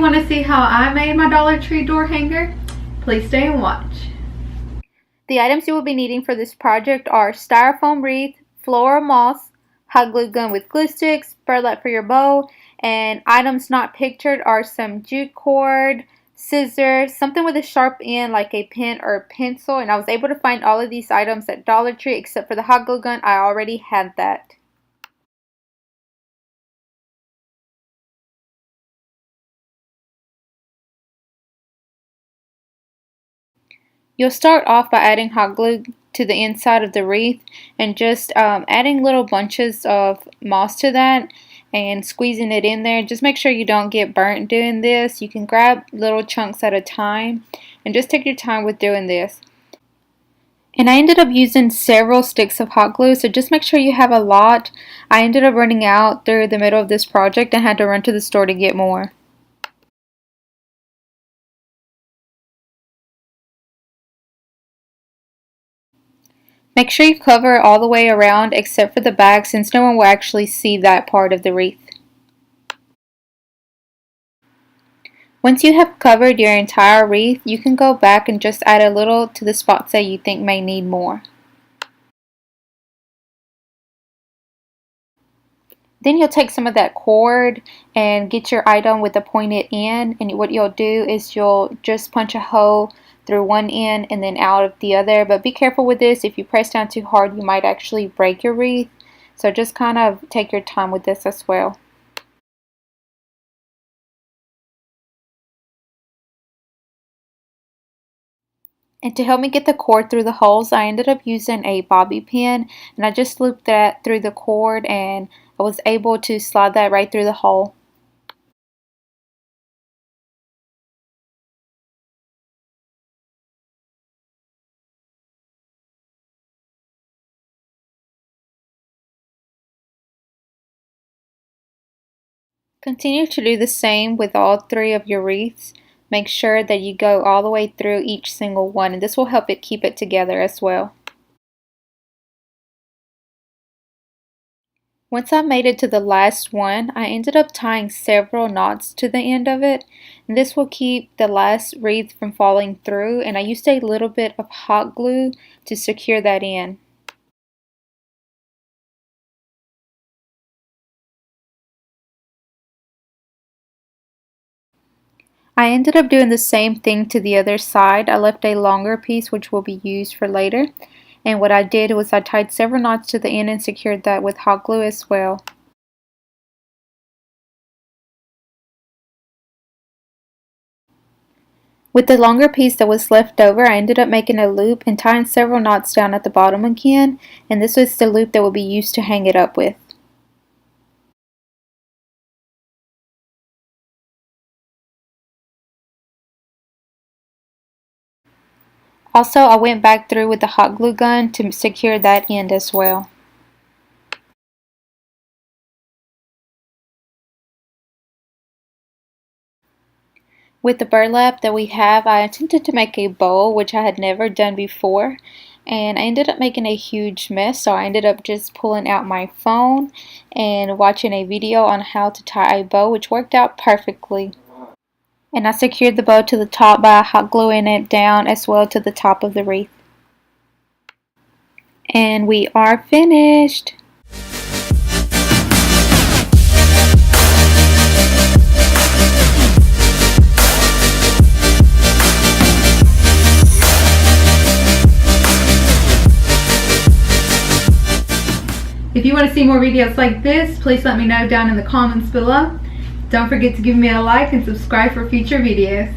want to see how I made my Dollar Tree door hanger, please stay and watch. The items you will be needing for this project are Styrofoam Wreath, Floral Moss, hot glue gun with glue sticks, burlap for your bow, and items not pictured are some jute cord, scissors, something with a sharp end like a pen or a pencil, and I was able to find all of these items at Dollar Tree except for the hot glue gun. I already had that. You'll start off by adding hot glue to the inside of the wreath and just adding little bunches of moss to that and squeezing it in there. Just make sure you don't get burnt doing this. You can grab little chunks at a time and just take your time with doing this. And I ended up using several sticks of hot glue, so just make sure you have a lot. I ended up running out through the middle of this project and had to run to the store to get more. Make sure you cover it all the way around except for the back, since no one will actually see that part of the wreath. Once you have covered your entire wreath, you can go back and just add a little to the spots that you think may need more. Then you'll take some of that cord and get your item with a pointed end, and what you'll do is you'll just punch a hole through one end and then out of the other. But be careful with this. If you press down too hard, you might actually break your wreath. So just kind of take your time with this as well. And to help me get the cord through the holes, I ended up using a bobby pin, and I just looped that through the cord and I was able to slide that right through the hole. Continue to do the same with all three of your wreaths. Make sure that you go all the way through each single one, and this will help it keep it together as well. Once I made it to the last one, I ended up tying several knots to the end of it, and this will keep the last wreath from falling through, and I used a little bit of hot glue to secure that in. I ended up doing the same thing to the other side. I left a longer piece which will be used for later. And what I did was I tied several knots to the end and secured that with hot glue as well. With the longer piece that was left over, I ended up making a loop and tying several knots down at the bottom again. And this was the loop that will be used to hang it up with. Also, I went back through with the hot glue gun to secure that end as well. With the burlap that we have, I attempted to make a bowl, which I had never done before, and I ended up making a huge mess, so I ended up just pulling out my phone and watching a video on how to tie a bow, which worked out perfectly. And I secured the bow to the top by hot gluing it down as well to the top of the wreath. And we are finished! If you want to see more videos like this, please let me know down in the comments below. Don't forget to give me a like and subscribe for future videos.